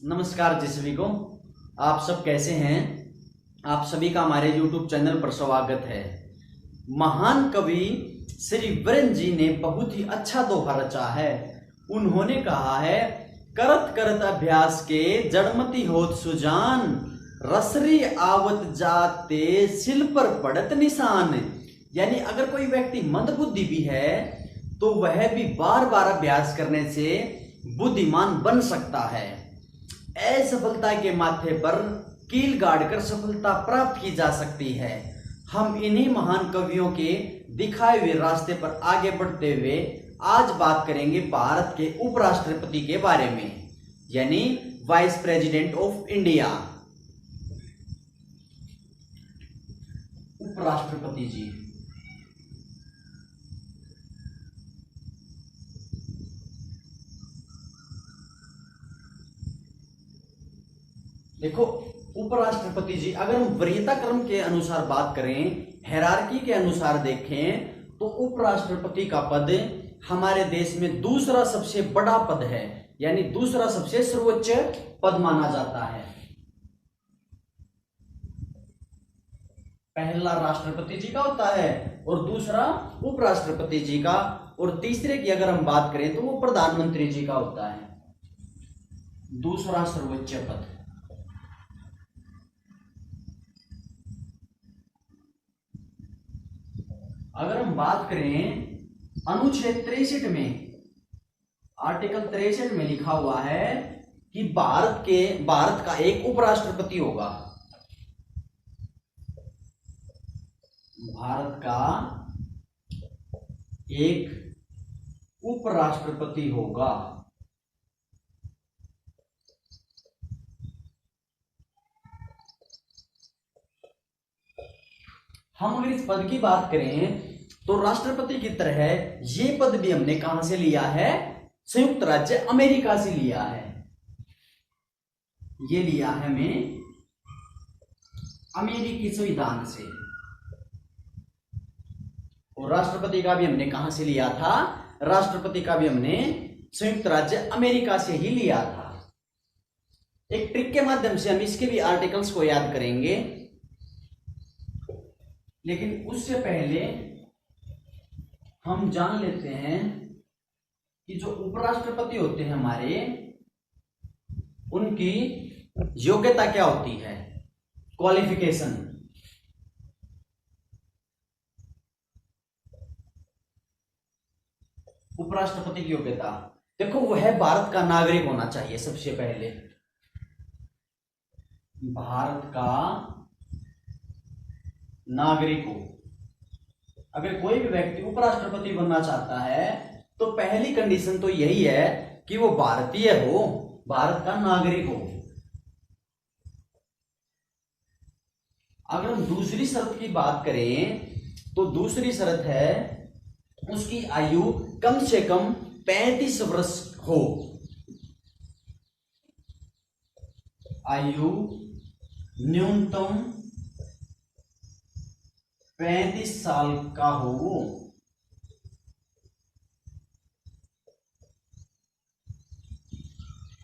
नमस्कार जी सभी को। आप सब कैसे हैं? आप सभी का हमारे YouTube चैनल पर स्वागत है। महान कवि श्री वरेण्य जी ने बहुत ही अच्छा दोहा रचा है। उन्होंने कहा है, करत करत अभ्यास के जड़मति होत सुजान, रसरी आवत जाते सिल पर पड़त निशान। यानी अगर कोई व्यक्ति मंदबुद्धि भी है तो वह भी बार बार अभ्यास करने से बुद्धिमान बन सकता है। असफलता के माथे पर कील गाड़कर सफलता प्राप्त की जा सकती है। हम इन्हीं महान कवियों के दिखाए हुए रास्ते पर आगे बढ़ते हुए आज बात करेंगे भारत के उपराष्ट्रपति के बारे में, यानी वाइस प्रेसिडेंट ऑफ इंडिया। उपराष्ट्रपति जी देखो, उपराष्ट्रपति जी अगर हम वरीयता क्रम के अनुसार बात करें, हायरार्की के अनुसार देखें तो उपराष्ट्रपति का पद हमारे देश में दूसरा सबसे बड़ा पद है, यानी दूसरा सबसे सर्वोच्च पद माना जाता है। पहला राष्ट्रपति जी का होता है और दूसरा उपराष्ट्रपति जी का, और तीसरे की अगर हम बात करें तो वो प्रधानमंत्री जी का होता है, दूसरा सर्वोच्च पद। अगर हम बात करें अनुच्छेद 63 में, आर्टिकल 63 में लिखा हुआ है कि भारत का एक उपराष्ट्रपति होगा। भारत का एक उपराष्ट्रपति होगा। हम अगर इस पद की बात करें तो राष्ट्रपति की तरह ये पद भी हमने कहां से लिया है? संयुक्त राज्य अमेरिका से लिया है। ये लिया है हमें अमेरिकी संविधान से। और राष्ट्रपति का भी हमने कहां से लिया था? राष्ट्रपति का भी हमने संयुक्त राज्य अमेरिका से ही लिया था। एक ट्रिक के माध्यम से हम इसके भी आर्टिकल्स को याद करेंगे, लेकिन उससे पहले हम जान लेते हैं कि जो उपराष्ट्रपति होते हैं हमारे, उनकी योग्यता क्या होती है, क्वालिफिकेशन। उपराष्ट्रपति की योग्यता देखो, वह भारत का नागरिक होना चाहिए। सबसे पहले भारत का नागरिक हो। अगर कोई भी व्यक्ति उपराष्ट्रपति बनना चाहता है तो पहली कंडीशन तो यही है कि वो भारतीय हो, भारत का नागरिक हो। अगर हम दूसरी शर्त की बात करें तो दूसरी शर्त है उसकी आयु कम से कम 35 वर्ष हो। आयु न्यूनतम 35 साल का हो।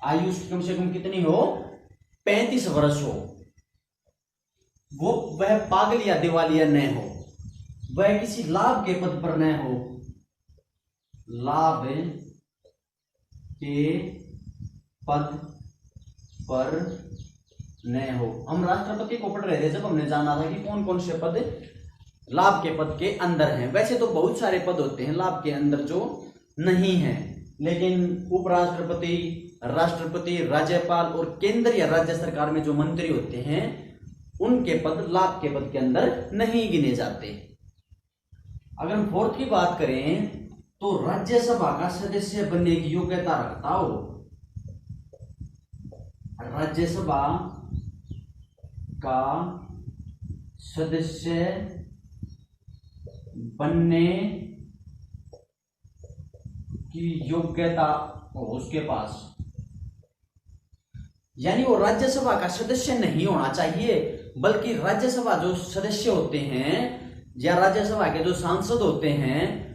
आयु कम से कम कितनी हो? 35 वर्ष हो। वह पागल या दिवालिया न हो, वह किसी लाभ के पद पर न हो, लाभ के पद पर न हो। हम राष्ट्रपति को पढ़ रहे थे जब हमने जाना था कि कौन कौन से पद लाभ के पद के अंदर हैं। वैसे तो बहुत सारे पद होते हैं लाभ के अंदर जो नहीं है, लेकिन उपराष्ट्रपति, राष्ट्रपति, राज्यपाल और केंद्र या राज्य सरकार में जो मंत्री होते हैं उनके पद लाभ के पद के अंदर नहीं गिने जाते। अगर हम फोर्थ की बात करें तो राज्यसभा का सदस्य बनने की योग्यता रखता हो। राज्यसभा का सदस्य बनने की योग्यता हो उसके पास, यानी वो राज्यसभा का सदस्य नहीं होना चाहिए, बल्कि राज्यसभा जो सदस्य होते हैं या राज्यसभा के जो सांसद होते हैं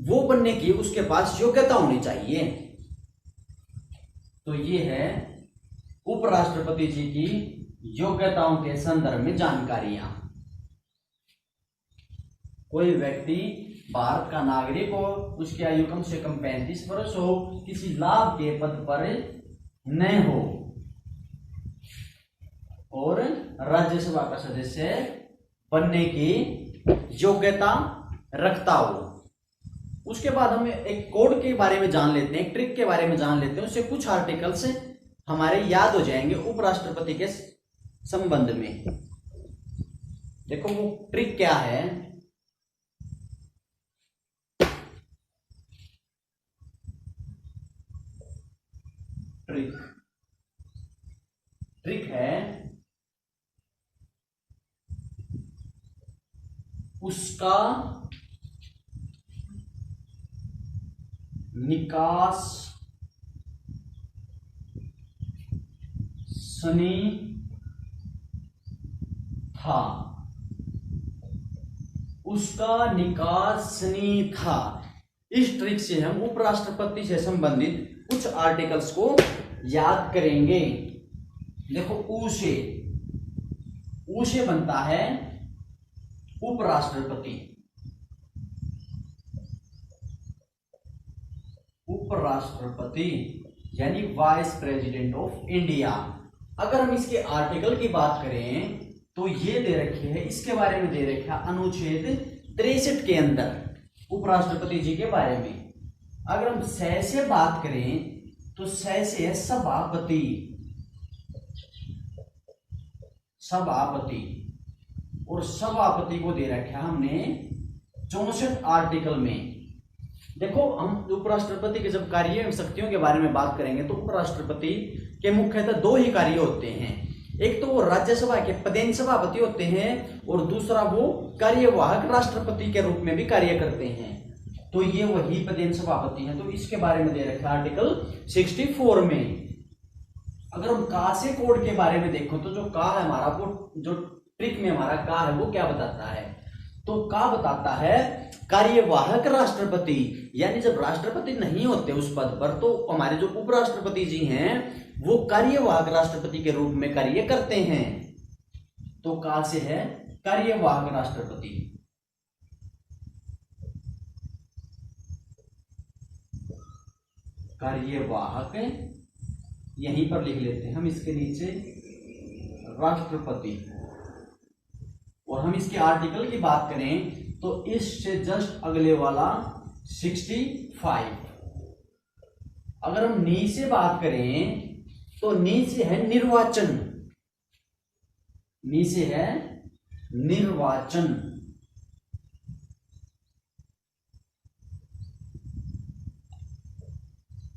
वो बनने की उसके पास योग्यता होनी चाहिए। तो ये है उपराष्ट्रपति जी की योग्यताओं के संदर्भ में जानकारियां। कोई व्यक्ति भारत का नागरिक हो, उसकी आयु कम से कम 35 वर्ष हो, किसी लाभ के पद पर न हो और राज्यसभा का सदस्य बनने की योग्यता रखता हो। उसके बाद हम एक कोड के बारे में जान लेते हैं, एक ट्रिक के बारे में जान लेते हैं। उससे कुछ आर्टिकल्स हमारे याद हो जाएंगे उपराष्ट्रपति के संबंध में। देखो वो ट्रिक क्या है। ट्रिक है उसका निकास सनी था, उसका निकास सनी था। इस ट्रिक से हम उपराष्ट्रपति से संबंधित कुछ आर्टिकल्स को याद करेंगे। देखो ऊ से बनता है उपराष्ट्रपति। उपराष्ट्रपति यानी वाइस प्रेसिडेंट ऑफ इंडिया। अगर हम इसके आर्टिकल की बात करें तो ये दे रखी है, इसके बारे में दे रखा है अनुच्छेद 63 के अंदर उपराष्ट्रपति जी के बारे में। अगर हम से बात करें तो से है सभापति। सभापति और सभापति को दे रखा हमने 64 आर्टिकल में। देखो हम उपराष्ट्रपति के जब कार्य शक्तियों के बारे में बात करेंगे तो उपराष्ट्रपति के मुख्यतः दो ही कार्य होते हैं। एक तो वो राज्यसभा के पदेन सभापति होते हैं और दूसरा वो कार्यवाहक राष्ट्रपति के रूप में भी कार्य करते हैं। तो ये वही पदेन सभापति हैं। तो इसके बारे में दे रखा है आर्टिकल 64 में। अगर हम का से कोड के बारे में देखो तो जो का है हमारा, वो जो ट्रिक में हमारा का है वो क्या बताता है, तो का बताता है कार्यवाहक राष्ट्रपति। यानी जब राष्ट्रपति नहीं होते उस पद पर तो हमारे जो उपराष्ट्रपति जी हैं वो कार्यवाहक राष्ट्रपति के रूप में कार्य करते हैं। तो का से है कार्यवाहक राष्ट्रपति। कार्यवाहक यहीं पर लिख लेते हैं हम, इसके नीचे राष्ट्रपति। और हम इसके आर्टिकल की बात करें तो इससे जस्ट अगले वाला 65। अगर हम नी से बात करें तो नी से है निर्वाचन। नी से है निर्वाचन।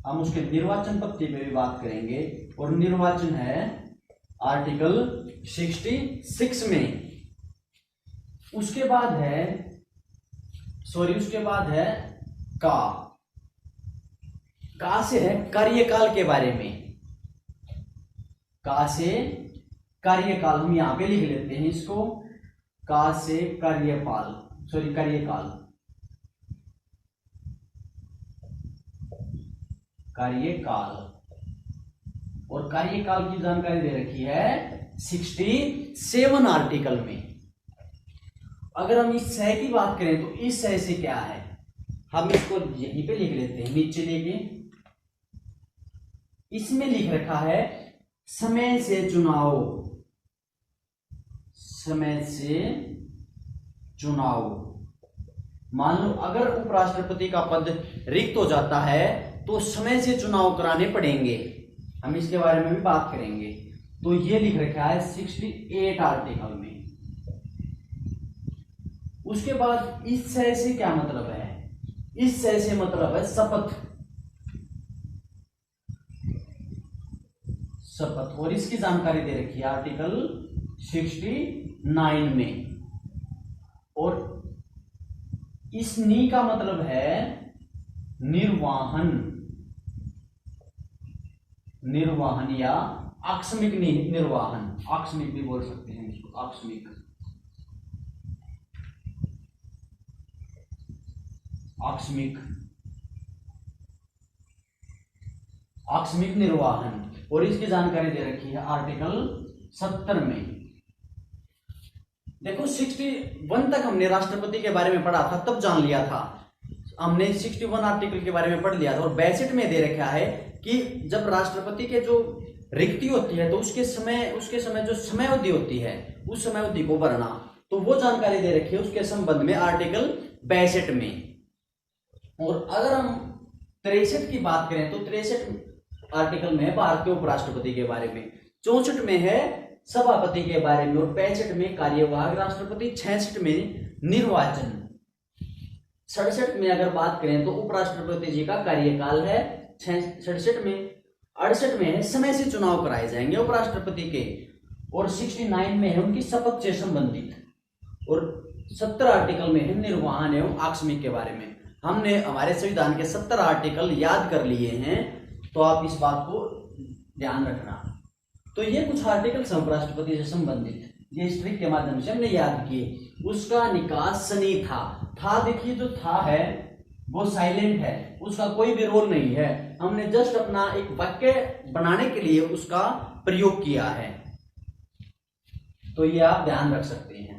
हम उसके निर्वाचन पत्ती पे भी बात करेंगे और निर्वाचन है आर्टिकल 66 में। उसके बाद है का से है कार्यकाल के बारे में। का से कार्यकाल, हम यहां पे लिख लेते हैं इसको, का से कार्यकाल। और कार्यकाल की जानकारी दे रखी है 67 आर्टिकल में। अगर हम इस सह की बात करें तो इस सह से क्या है, हम इसको यहीं पे लिख लेते हैं नीचे लेके। इसमें लिख रखा है समय से चुनाव। समय से चुनाव। मान लो अगर उपराष्ट्रपति का पद रिक्त हो जाता है तो समय से चुनाव कराने पड़ेंगे। हम इसके बारे में भी बात करेंगे। तो ये लिख रखा है 68 आर्टिकल में। उसके बाद इस सह से क्या मतलब है, इस सह से मतलब है शपथ। शपथ, और इसकी जानकारी दे रखी है आर्टिकल 69 में। और इस नी का मतलब है निर्वाहन। निर्वाहन या आकस्मिक निर्वाहन, आकस्मिक भी बोल सकते हैं इसको, आकस्मिक। आकस्मिक निर्वाहन। और इसकी जानकारी दे रखी है आर्टिकल 70 में। देखो 61 तक हमने राष्ट्रपति के बारे में पढ़ा था, तब जान लिया था हमने, 61 आर्टिकल के बारे में पढ़ लिया था। और 62 में दे रखा है कि जब राष्ट्रपति के जो रिक्ति होती है तो उसके समय जो समयावधि होती है उस समयावधि को भरना, तो वो जानकारी दे रखी है उसके संबंध में आर्टिकल 62 में। और अगर हम 63 की बात करें तो 63 आर्टिकल में है भारतीय उपराष्ट्रपति के बारे में, 64 में है सभापति के बारे में, और 65 में कार्यवाहक राष्ट्रपति, 66 में निर्वाचन, 67 में अगर बात करें तो उपराष्ट्रपति जी का कार्यकाल है 67 में, 68 में है समय से चुनाव कराए जाएंगे उपराष्ट्रपति के, और 69 में है उनकी शपथ से संबंधित, और 70 आर्टिकल में है निर्वाहन एवं आकस्मिक के बारे में। हमने हमारे संविधान के 70 आर्टिकल याद कर लिए हैं, तो आप इस बात को ध्यान रखना। तो ये कुछ आर्टिकल उपराष्ट्रपति से संबंधित, ये हिस्ट्री के माध्यम से हमने याद किए। उसका निकास सनी था देखिए जो था है वो साइलेंट है, उसका कोई भी रोल नहीं है, हमने जस्ट अपना एक वाक्य बनाने के लिए उसका प्रयोग किया है, तो ये आप ध्यान रख सकते हैं।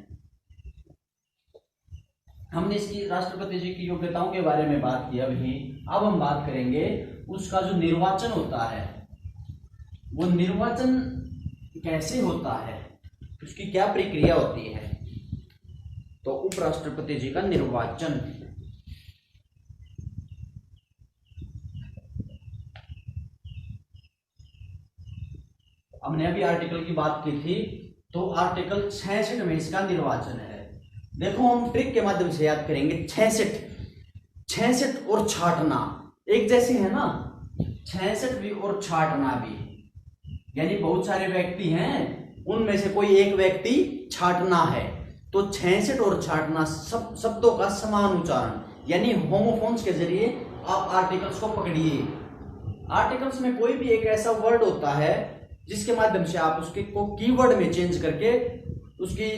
हमने इसकी राष्ट्रपति जी की योग्यताओं के बारे में बात की अभी, अब हम बात करेंगे उसका जो निर्वाचन होता है, वो निर्वाचन कैसे होता है, उसकी क्या प्रक्रिया होती है। तो उपराष्ट्रपति जी का निर्वाचन, हमने अभी आर्टिकल की बात की थी, तो आर्टिकल 66 में इसका निर्वाचन है। देखो हम ट्रिक के माध्यम से याद करेंगे, 66 और छाटना एक जैसे है ना, 66 भी और छाटना भी, यानी बहुत सारे व्यक्ति हैं उनमें से कोई एक व्यक्ति छाटना है, तो 66 और छाटना शब्दों का समान उच्चारण, यानी होमोफोन्स के जरिए आप आर्टिकल्स को पकड़िए। आर्टिकल्स में कोई भी एक ऐसा वर्ड होता है जिसके माध्यम से आप उसके को कीवर्ड में चेंज करके उसकी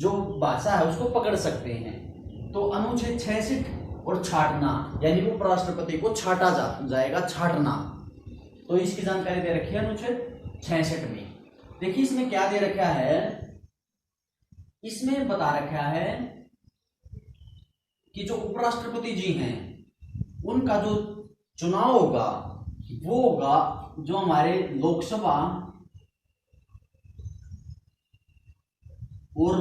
जो भाषा है उसको पकड़ सकते हैं। तो अनुच्छेद 66 और छाटना, यानी उपराष्ट्रपति को छाटा जाएगा, छाटना, तो इसकी जानकारी दे रखी है अनुच्छेद 66 में। देखिए इसमें क्या दे रखा है, इसमें बता रखा है कि जो उपराष्ट्रपति जी हैं उनका जो चुनाव होगा वो होगा जो हमारे लोकसभा और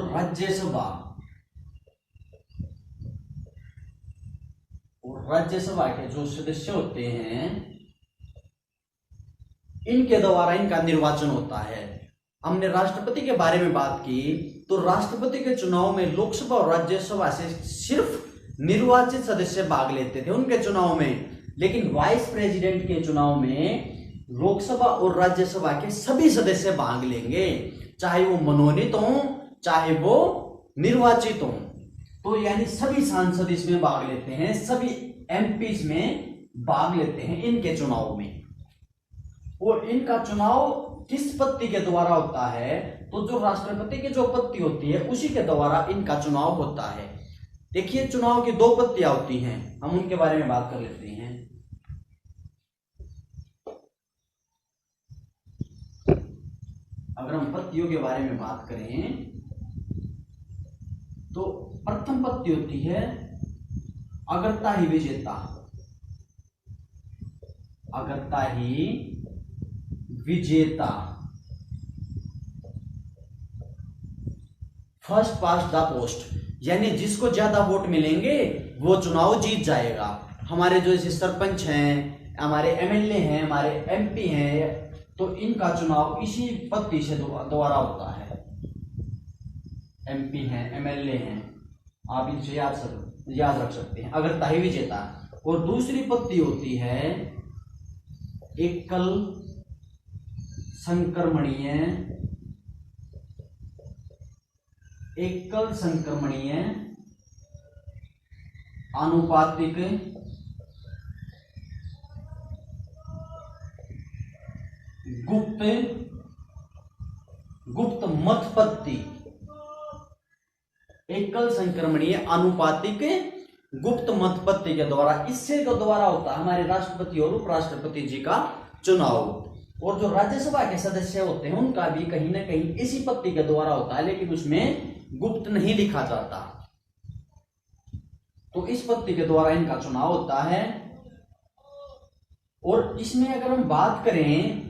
राज्यसभा के जो सदस्य होते हैं इनके द्वारा इनका निर्वाचन होता है। हमने राष्ट्रपति के बारे में बात की, तो राष्ट्रपति के चुनाव में लोकसभा और राज्यसभा से सिर्फ निर्वाचित सदस्य भाग लेते थे उनके चुनाव में, लेकिन वाइस प्रेसिडेंट के चुनाव में लोकसभा और राज्यसभा के सभी सदस्य भाग लेंगे, चाहे वो मनोनीत हों चाहे वो निर्वाचित हों। तो यानी सभी सांसद इसमें भाग लेते हैं, सभी एमपीज में भाग लेते हैं इनके चुनाव में। और इनका चुनाव किस पत्ती के द्वारा होता है, तो जो राष्ट्रपति की जो पत्ती होती है उसी के द्वारा इनका चुनाव होता है। देखिए चुनाव की 2 पत्तियां होती हैं, हम उनके बारे में बात कर लेते हैं। अगर हम पत्तियों के बारे में बात करें तो प्रथम पत्ती होती है अगर्ता ही विजेता, अगर्ता ही विजेता, फर्स्ट पास्ट द पोस्ट, यानी जिसको ज्यादा वोट मिलेंगे वो चुनाव जीत जाएगा। हमारे जो जैसे सरपंच हैं, हमारे एमएलए हैं, हमारे एमपी हैं, तो इनका चुनाव इसी पत्ती से द्वारा होता है। एमपी हैं, एमएलए हैं, आप इनसे याद रख सकते हैं, अगर्ता ही विजेता। और दूसरी पत्ती होती है एकल संक्रमणीय, एकल संक्रमणीय आनुपातिक गुप्त मत पत्ती, एकल संक्रमणीय आनुपातिक गुप्त मत पत्ती के द्वारा, इससे जो द्वारा होता है हमारे राष्ट्रपति और उपराष्ट्रपति जी का चुनाव। और जो राज्यसभा के सदस्य होते हैं उनका भी कहीं ना कहीं इसी पत्ती के द्वारा होता है, लेकिन उसमें गुप्त नहीं लिखा जाता। तो इस पत्ती के द्वारा इनका चुनाव होता है। और इसमें अगर हम बात करें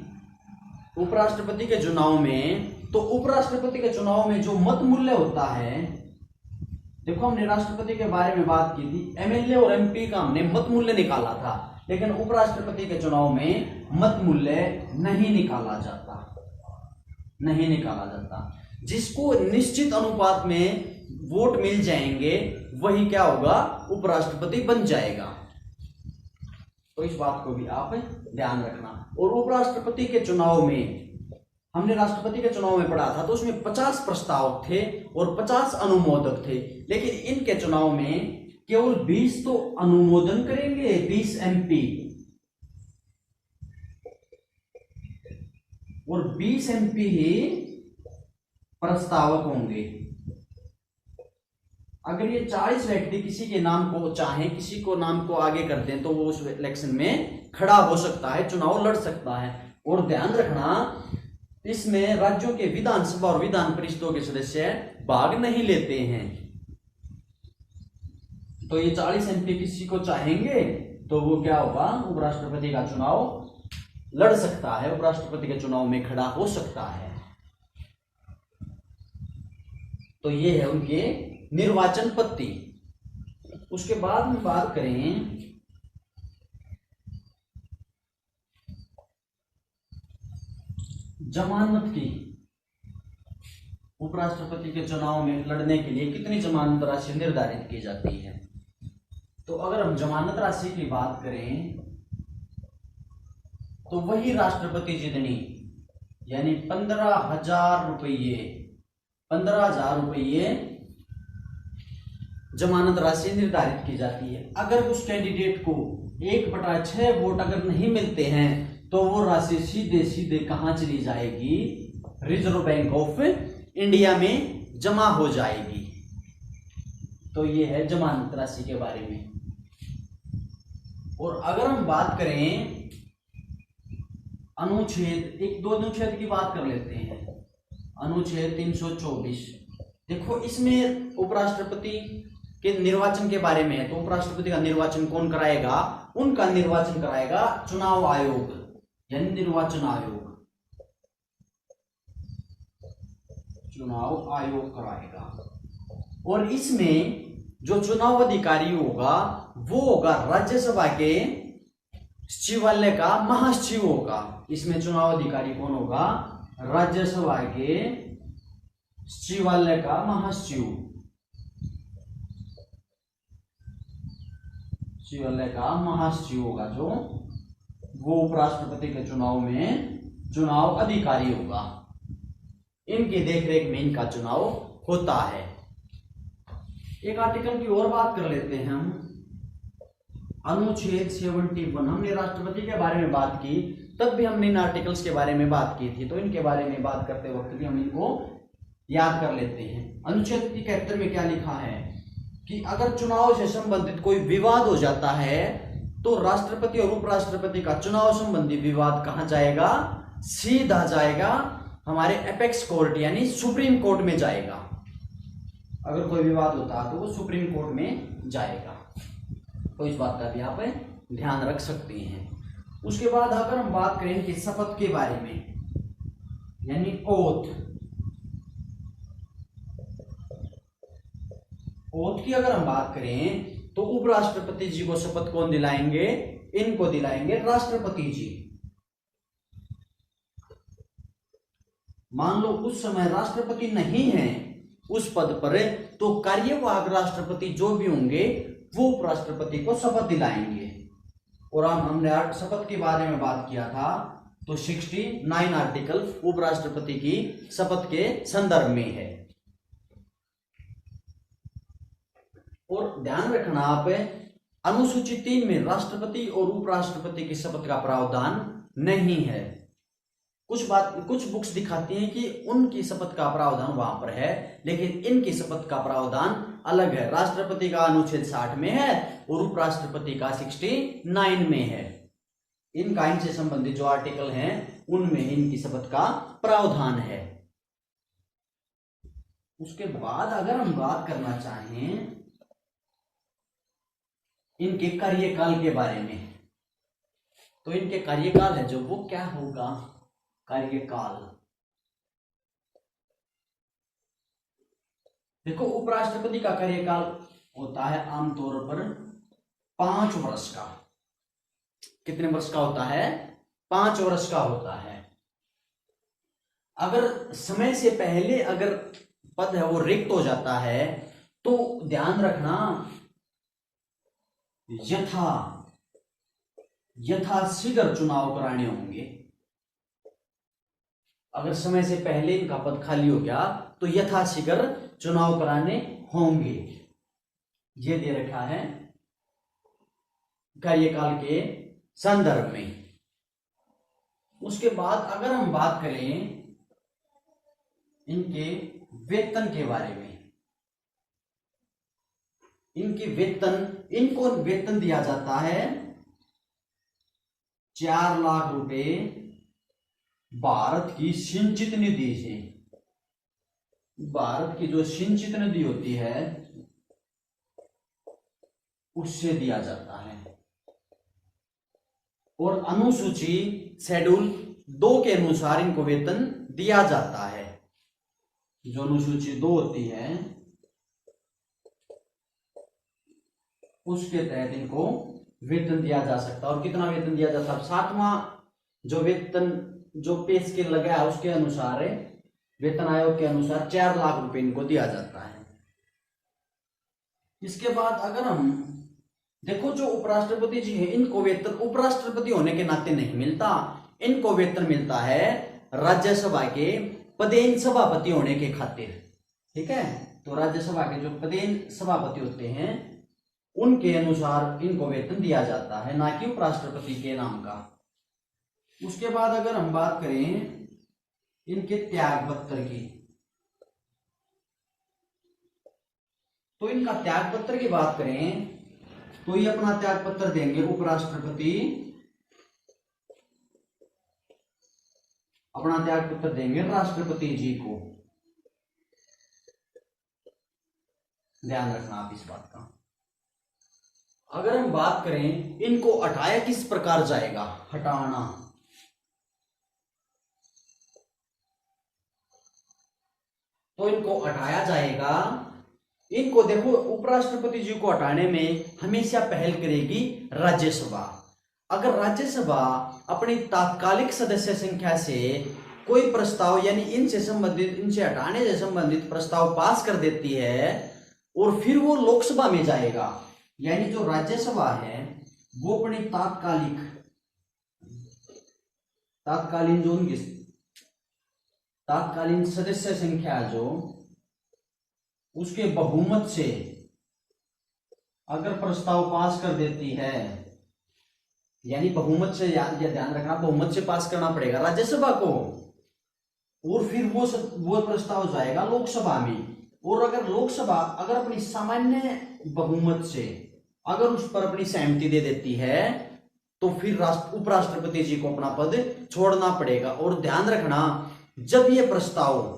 उपराष्ट्रपति के चुनाव में, तो उपराष्ट्रपति के चुनाव में जो मत मूल्य होता है, देखो हमने राष्ट्रपति के बारे में बात की थी, एमएलए और एमपी का हमने मत मूल्य निकाला था, लेकिन उपराष्ट्रपति के चुनाव में मत मूल्य नहीं निकाला जाता। जिसको निश्चित अनुपात में वोट मिल जाएंगे वही क्या होगा, उपराष्ट्रपति बन जाएगा। तो इस बात को भी आप ध्यान रखना। और उपराष्ट्रपति के चुनाव में, हमने राष्ट्रपति के चुनाव में पढ़ा था, तो उसमें 50 प्रस्तावक थे और 50 अनुमोदक थे, लेकिन इनके चुनाव में केवल 20 तो अनुमोदन करेंगे, 20 एमपी और 20 एमपी ही प्रस्तावक होंगे। अगर ये 40 व्यक्ति किसी के नाम को चाहें, किसी को नाम को आगे कर दें, तो वो उस इलेक्शन में खड़ा हो सकता है, चुनाव लड़ सकता है। और ध्यान रखना, इसमें राज्यों के विधानसभा और विधान परिषदों के सदस्य भाग नहीं लेते हैं। तो ये 40 एमपी किसी को चाहेंगे तो वो क्या होगा, उपराष्ट्रपति का चुनाव लड़ सकता है, उपराष्ट्रपति के चुनाव में खड़ा हो सकता है। तो ये है उनके निर्वाचन पत्ती। उसके बाद में बात करें जमानत की। उपराष्ट्रपति के चुनाव में लड़ने के लिए कितनी जमानत राशि निर्धारित की जाती है? तो अगर हम जमानत राशि की बात करें तो वही राष्ट्रपति जितनी, यानी 15,000 रुपये, 15,000 रुपये जमानत राशि निर्धारित की जाती है। अगर उस कैंडिडेट को 1/6 वोट अगर नहीं मिलते हैं तो वो राशि सीधे सीधे कहां चली जाएगी, रिजर्व बैंक ऑफ इंडिया में जमा हो जाएगी। तो ये है जमानत राशि के बारे में। और अगर हम बात करें अनुच्छेद, एक दो अनुच्छेद की बात कर लेते हैं। अनुच्छेद 324, देखो इसमें उपराष्ट्रपति के निर्वाचन के बारे में है। तो उपराष्ट्रपति का निर्वाचन कौन कराएगा? उनका निर्वाचन कराएगा चुनाव आयोग, यानी निर्वाचन आयोग, चुनाव आयोग कराएगा। और इसमें जो चुनाव अधिकारी होगा वो होगा राज्यसभा के सचिवालय का महासचिव होगा। इसमें चुनाव अधिकारी कौन होगा? राज्यसभा के सचिवालय का महासचिव, सचिवालय का महासचिव होगा, जो वो उपराष्ट्रपति के चुनाव में चुनाव अधिकारी होगा। इनकी देखरेख में इनका चुनाव होता है। एक आर्टिकल की और बात कर लेते हैं हम, अनुच्छेद 71। हमने राष्ट्रपति के बारे में बात की, तब भी हमने इन आर्टिकल्स के बारे में बात की थी, तो इनके बारे में बात करते वक्त भी हम इनको याद कर लेते हैं। अनुच्छेद 71 में क्या लिखा है कि अगर चुनाव से संबंधित कोई विवाद हो जाता है तो राष्ट्रपति और उपराष्ट्रपति का चुनाव संबंधी विवाद कहां जाएगा? सीधा जाएगा हमारे एपेक्स कोर्ट, यानी सुप्रीम कोर्ट में जाएगा। अगर कोई विवाद होता है तो वो सुप्रीम कोर्ट में जाएगा। तो इस बात का भी आप ध्यान रख सकते हैं। उसके बाद अगर हम बात करें कि शपथ के बारे में, यानी ओथ, ओथ की अगर हम बात करें तो उपराष्ट्रपति जी को शपथ कौन दिलाएंगे? इनको दिलाएंगे राष्ट्रपति जी। मान लो उस समय राष्ट्रपति नहीं है उस पद पर, तो कार्यवाहक राष्ट्रपति जो भी होंगे वो उपराष्ट्रपति को शपथ दिलाएंगे। और हमने शपथ के बारे में बात किया था, तो 69 आर्टिकल उपराष्ट्रपति की शपथ के संदर्भ में है। और ध्यान रखना आप, अनुसूची 3 में राष्ट्रपति और उपराष्ट्रपति की शपथ का प्रावधान नहीं है। कुछ बुक्स दिखाती हैं कि उनकी शपथ का प्रावधान वहां पर है, लेकिन इनकी शपथ का प्रावधान अलग है। राष्ट्रपति का अनुच्छेद 60 में है और उपराष्ट्रपति का 69 में है। इनका इनसे संबंधित जो आर्टिकल हैं उनमें इनकी शपथ का प्रावधान है। उसके बाद अगर हम बात करना चाहें इनके कार्यकाल के बारे में, तो इनके कार्यकाल है जो वो क्या होगा, कार्यकाल। देखो उपराष्ट्रपति का कार्यकाल होता है आमतौर पर 5 वर्ष का। कितने वर्ष का होता है? 5 वर्ष का होता है। अगर समय से पहले अगर पद है वो रिक्त हो जाता है तो ध्यान रखना यथाशीघ्र चुनाव कराने होंगे। अगर समय से पहले इनका पद खाली हो गया तो यथाशीघ्र चुनाव कराने होंगे। ये दे रखा है कार्यकाल के संदर्भ में। उसके बाद अगर हम बात करें इनके वेतन के बारे में, इनको वेतन दिया जाता है 4 लाख रुपए भारत की सिंचित निधि से। भारत की जो सिंचित निधि होती है उससे दिया जाता है। और अनुसूची शेड्यूल 2 के अनुसार इनको वेतन दिया जाता है। जो अनुसूची 2 होती है उसके तहत इनको वेतन दिया जा सकता है। और कितना वेतन दिया जाता है? 7वां जो वेतन जो पे स्केल लगा है उसके अनुसार, वेतन आयोग के अनुसार 4 लाख रुपए इनको दिया जाता है। इसके बाद अगर हम देखो जो उपराष्ट्रपति जी हैं इनको वेतन उपराष्ट्रपति होने के नाते नहीं मिलता, इनको वेतन मिलता है राज्यसभा के पदेन सभापति होने के खातिर। ठीक है, तो राज्यसभा के जो पदेन सभापति होते हैं उनके अनुसार इनको वेतन दिया जाता है, ना कि उपराष्ट्रपति के नाम का। उसके बाद अगर हम बात करें इनके त्याग पत्र की, तो इनका त्याग पत्र की बात करें तो ये अपना त्याग पत्र देंगे उपराष्ट्रपति, अपना त्याग पत्र देंगे राष्ट्रपति जी को। ध्यान रखना आप इस बात का। अगर हम बात करें इनको हटाया किस प्रकार जाएगा, हटाना, तो इनको हटाया जाएगा। इनको देखो उपराष्ट्रपति जी को हटाने में हमेशा पहल करेगी राज्यसभा। अगर राज्यसभा अपनी तात्कालिक सदस्य संख्या से कोई प्रस्ताव यानी इनसे संबंधित, इनसे हटाने से संबंधित प्रस्ताव पास कर देती है और फिर वो लोकसभा में जाएगा, यानी जो राज्यसभा है वो अपनी तात्कालीन जो उनकी तात्कालीन सदस्य संख्या जो उसके बहुमत से अगर प्रस्ताव पास कर देती है, यानी बहुमत से, ध्यान रखना बहुमत से पास करना पड़ेगा राज्यसभा को, और फिर वो प्रस्ताव जाएगा लोकसभा में। और अगर लोकसभा अगर अपनी सामान्य बहुमत से अगर उस पर अपनी सहमति दे देती है तो फिर उपराष्ट्रपति जी को अपना पद छोड़ना पड़ेगा। और ध्यान रखना जब ये प्रस्ताव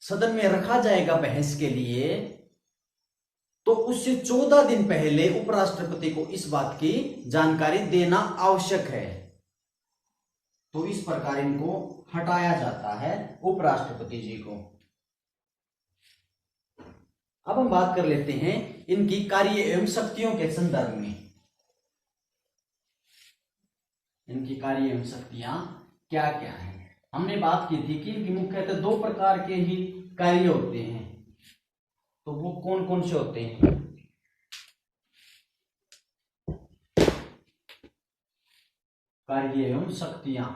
सदन में रखा जाएगा बहस के लिए तो उससे 14 दिन पहले उपराष्ट्रपति को इस बात की जानकारी देना आवश्यक है। तो इस प्रकार इनको हटाया जाता है उपराष्ट्रपति जी को। अब हम बात कर लेते हैं इनकी कार्य एवं शक्तियों के संदर्भ में। इनकी कार्य एवं शक्तियां क्या क्या हैं? हमने बात की थी कि इनकी मुख्यतः 2 प्रकार के ही कार्य होते हैं। तो वो कौन कौन से होते हैं? कार्य एवं शक्तियां।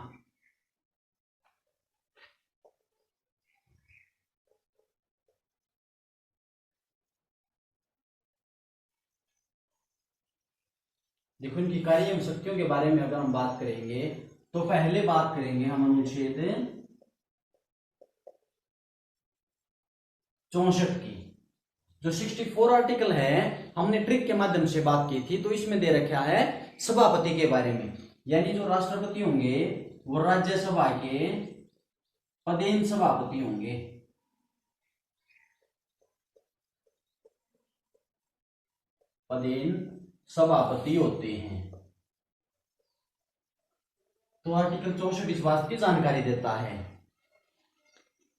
देखो इनकी कार्य एवं शक्तियों के बारे में अगर हम बात करेंगे तो पहले बात करेंगे हम अनुच्छेद 64 की। जो 64 आर्टिकल है हमने ट्रिक के माध्यम से बात की थी, तो इसमें दे रखा है सभापति के बारे में। यानी जो राष्ट्रपति होंगे वो राज्यसभा के पदेन सभापति होंगे। पदेन सभापति होते हैं। तो आर्टिकल 64 इस बात की जानकारी देता है।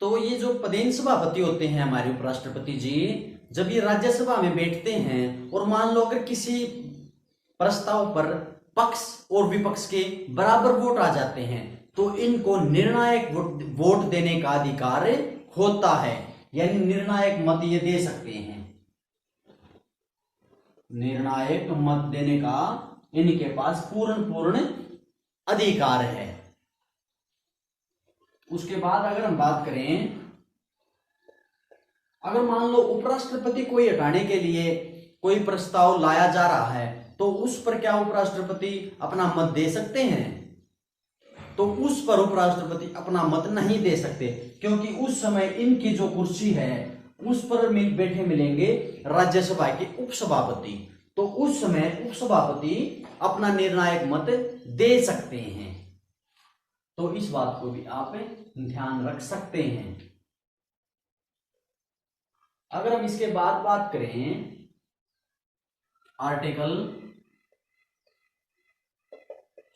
तो ये जो पदेन सभापति होते हैं हमारे उपराष्ट्रपति जी, जब ये राज्यसभा में बैठते हैं और मान लो अगर किसी प्रस्ताव पर पक्ष और विपक्ष के बराबर वोट आ जाते हैं तो इनको निर्णायक वोट देने का अधिकार होता है, यानी निर्णायक मत ये दे सकते हैं। निर्णायक मत देने का इनके पास पूर्ण अधिकार है। उसके बाद अगर हम बात करें, अगर मान लो उपराष्ट्रपति को हटाने के लिए कोई प्रस्ताव लाया जा रहा है तो उस पर क्या उपराष्ट्रपति अपना मत दे सकते हैं? तो उस पर उपराष्ट्रपति अपना मत नहीं दे सकते, क्योंकि उस समय इनकी जो कुर्सी है उस पर बैठे मिलेंगे राज्यसभा के उपसभापति। तो उस समय उपसभापति अपना निर्णायक मत दे सकते हैं। तो इस बात को भी आप ध्यान रख सकते हैं। अगर हम इसके बाद बात करें आर्टिकल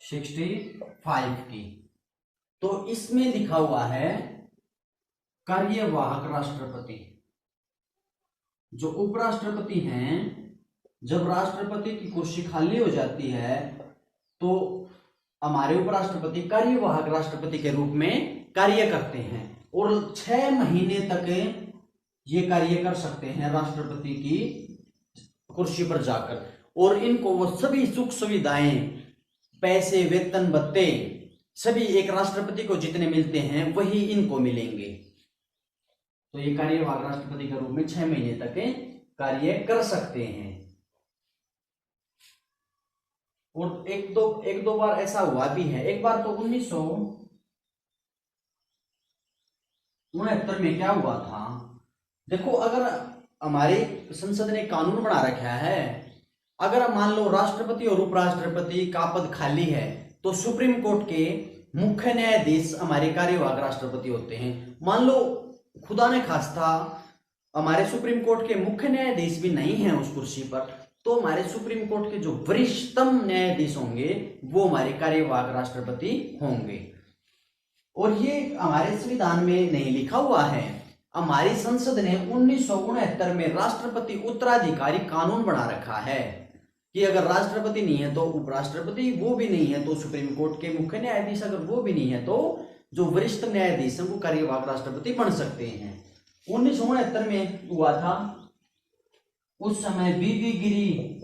65 की, तो इसमें लिखा हुआ है कार्यवाहक राष्ट्रपति। जो उपराष्ट्रपति हैं, जब राष्ट्रपति की कुर्सी खाली हो जाती है तो हमारे उपराष्ट्रपति कार्यवाहक राष्ट्रपति के रूप में कार्य करते हैं और 6 महीने तक ये कार्य कर सकते हैं राष्ट्रपति की कुर्सी पर जाकर। और इनको वो सभी सुख सुविधाएं, पैसे, वेतन भत्ते सभी एक राष्ट्रपति को जितने मिलते हैं वही इनको मिलेंगे। तो ये कार्यवाहक राष्ट्रपति के रूप में 6 महीने तक कार्य कर सकते हैं। और एक दो बार ऐसा हुआ भी है। एक बार तो 1969 में क्या हुआ था, देखो, अगर हमारी संसद ने कानून बना रखा है, अगर मान लो राष्ट्रपति और उपराष्ट्रपति का पद खाली है तो सुप्रीम कोर्ट के मुख्य न्यायाधीश हमारे कार्यवाहक राष्ट्रपति होते हैं। मान लो खुदा ने खास्ता हमारे सुप्रीम कोर्ट के मुख्य न्यायाधीश भी नहीं है उस कुर्सी पर, तो हमारे सुप्रीम कोर्ट के जो वरिष्ठतम न्यायाधीश होंगे वो हमारे कार्यवाहक राष्ट्रपति होंगे। और ये हमारे संविधान में नहीं लिखा हुआ है, हमारी संसद ने 1969 में राष्ट्रपति उत्तराधिकारी कानून बना रखा है कि अगर राष्ट्रपति नहीं है तो उपराष्ट्रपति, वो भी नहीं है तो सुप्रीम कोर्ट के मुख्य न्यायाधीश, अगर वो भी नहीं है तो जो वरिष्ठ न्यायाधीश हैं वो कार्यवाहक राष्ट्रपति बन सकते हैं। 1969 में हुआ था। उस समय बीबी गिरी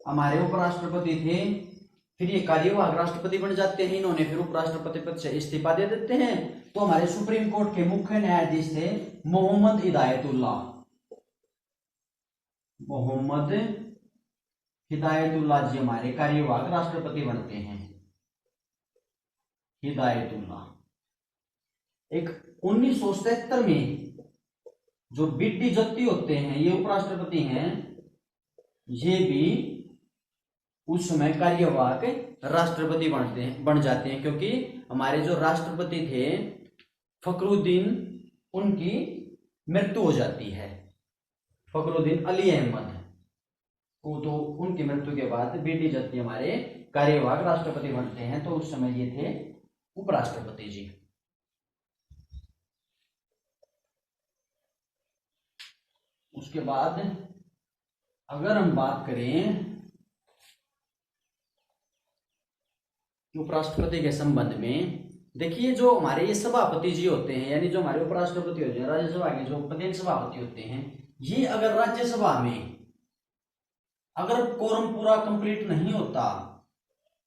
हमारे उपराष्ट्रपति थे, फिर ये कार्यवाहक राष्ट्रपति बन जाते हैं। इन्होंने फिर उपराष्ट्रपति पद से इस्तीफा दे देते हैं। तो हमारे सुप्रीम कोर्ट के मुख्य न्यायाधीश थे मोहम्मद हिदायतुल्लाह। मोहम्मद हिदायतुल्लाह जी हमारे कार्यवाहक राष्ट्रपति बनते हैं। हिदायतुल्लाह। एक 1977 में जो बिड्डी जत्ती होते हैं, ये उपराष्ट्रपति हैं, ये भी उस समय कार्यवाहक राष्ट्रपति बन जाते हैं, क्योंकि हमारे जो राष्ट्रपति थे फखरुद्दीन, उनकी मृत्यु हो जाती है। फखरुद्दीन अली अहमद को, तो उनकी मृत्यु के बाद बिड्डी जत्ती हमारे कार्यवाहक राष्ट्रपति बनते हैं। तो उस समय ये थे उपराष्ट्रपति जी। उसके बाद अगर हम बात करें उपराष्ट्रपति के संबंध में, देखिए जो हमारे ये सभापति जी होते हैं, यानी जो हमारे उपराष्ट्रपति होते हैं, राज्यसभा के जो पदेन सभापति होते हैं, ये अगर राज्यसभा में अगर कोरम पूरा कंप्लीट नहीं होता,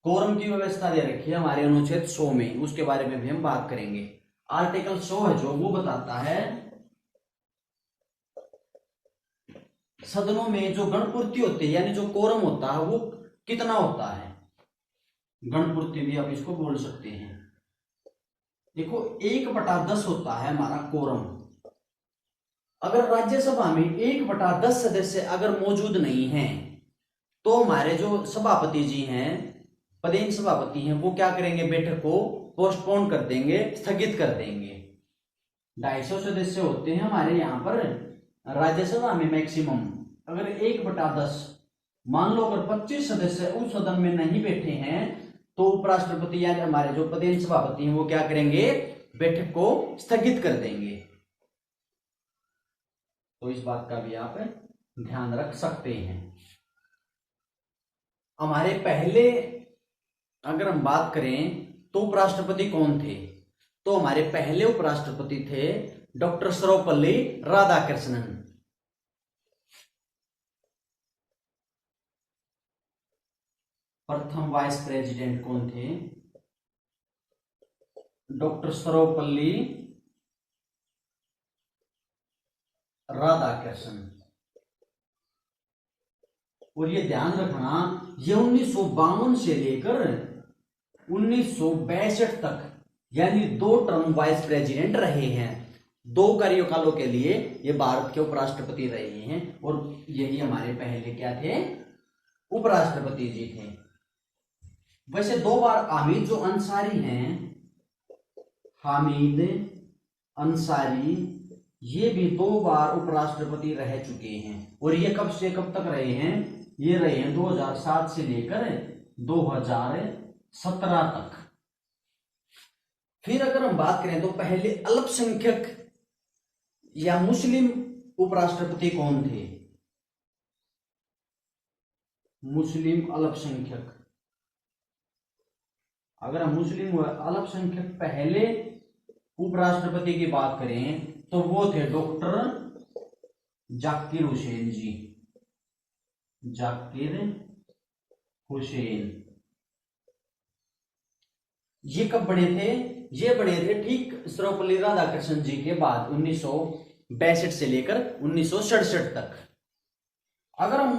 कोरम की व्यवस्था दे रखी है हमारे अनुच्छेद 100 में, उसके बारे में भी हम बात करेंगे। आर्टिकल 100 है जो वो बताता है सदनों में जो गणपूर्ति होती है, यानी जो कोरम होता है वो कितना होता है। गणपूर्ति भी आप इसको बोल सकते हैं। देखो 1/10 होता है हमारा कोरम। अगर राज्यसभा में 1/10 सदस्य अगर मौजूद नहीं हैं तो हमारे जो सभापति जी हैं, पदेन सभापति हैं वो क्या करेंगे, बैठक को पोस्टपोन कर देंगे, स्थगित कर देंगे। 250 सदस्य होते हैं हमारे यहाँ पर राज्यसभा में मैक्सिमम। अगर 1/10 मान लो अगर 25 सदस्य उस सदन में नहीं बैठे हैं तो उपराष्ट्रपति यानी हमारे जो पदेन सभापति हैं वो क्या करेंगे, बैठक को स्थगित कर देंगे। तो इस बात का भी आप ध्यान रख सकते हैं। हमारे पहले अगर हम बात करें तो उपराष्ट्रपति कौन थे, तो हमारे पहले उपराष्ट्रपति थे डॉक्टर सर्वपल्ली राधाकृष्णन। प्रथम वाइस प्रेसिडेंट कौन थे, डॉक्टर सर्वपल्ली राधाकृष्णन। और ये ध्यान रखना ये 1952 से लेकर 1962 तक यानी 2 टर्म वाइस प्रेसिडेंट रहे हैं। 2 कार्यकालों के लिए ये भारत के उपराष्ट्रपति रहे हैं और यही हमारे पहले क्या थे, उपराष्ट्रपति जी थे। वैसे 2 बार हामिद जो अंसारी हैं, हामिद अंसारी, ये भी 2 बार उपराष्ट्रपति रह चुके हैं। और ये कब से कब तक रहे हैं, ये रहे हैं 2007 से लेकर 2017 तक। फिर अगर हम बात करें तो पहले अल्पसंख्यक या मुस्लिम उपराष्ट्रपति कौन थे, मुस्लिम अल्पसंख्यक। अगर हम मुस्लिम अल्पसंख्यक पहले उपराष्ट्रपति की बात करें तो वो थे डॉक्टर जाकिर हुसैन जी, जाकिर हुसैन। ये कब बने थे, ये बने थे ठीक सर्वपल्ली राधाकृष्णन जी के बाद 1962 से लेकर 1967 तक। अगर हम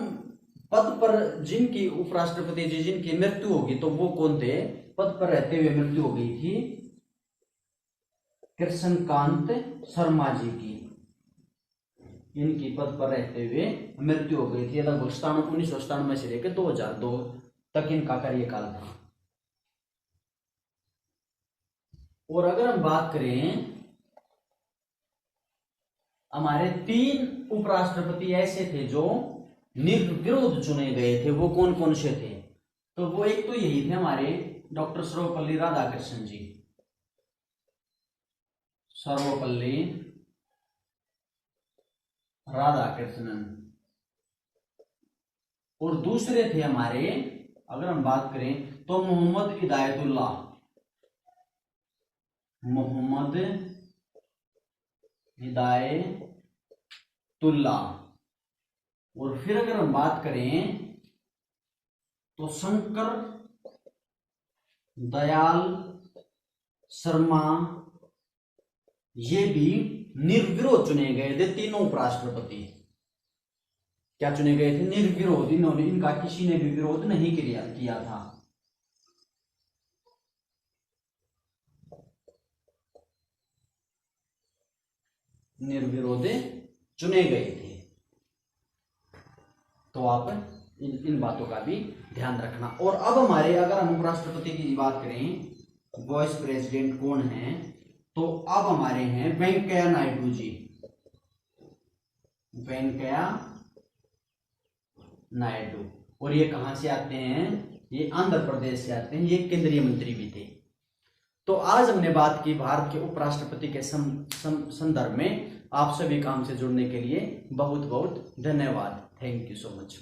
पद पर जिनकी उपराष्ट्रपति जी जिनकी मृत्यु होगी तो वो कौन थे, पद पर रहते हुए मृत्यु हो गई थी कृष्णकांत शर्मा जी की। इनकी पद पर रहते हुए मृत्यु हो गई थी लगभग 1997 से लेकर 2002 तक इनका कार्यकाल था। और अगर हम बात करें हमारे 3 उपराष्ट्रपति ऐसे थे जो निर्विरोध चुने गए थे, वो कौन कौन से थे, तो वो एक तो यही थे हमारे डॉक्टर सर्वपल्ली राधाकृष्णन जी, सर्वपल्ली राधाकृष्णन। और दूसरे थे हमारे अगर हम बात करें तो मोहम्मद हिदायतुल्लाह, मोहम्मद हिदायतुल्लाह। और फिर अगर हम बात करें तो शंकर दयाल शर्मा, ये भी निर्विरोध चुने गए थे। तीनों उपराष्ट्रपति क्या चुने गए थे, निर्विरोध। इन्होंने, इनका किसी ने भी विरोध नहीं किया था। निर्विरोध चुने गए थे। तो आप इन बातों का भी ध्यान रखना। और अब हमारे अगर हम उपराष्ट्रपति की बात करें, वाइस प्रेसिडेंट कौन है, तो अब हमारे हैं वेंकैया नायडू जी, वेंकैया नायडू। और ये कहां से आते हैं, ये आंध्र प्रदेश से आते हैं, ये केंद्रीय मंत्री भी थे। तो आज हमने बात की भारत के उपराष्ट्रपति के संदर्भ में। आप सभी का हमसे जुड़ने के लिए बहुत बहुत धन्यवाद। Thank you so much.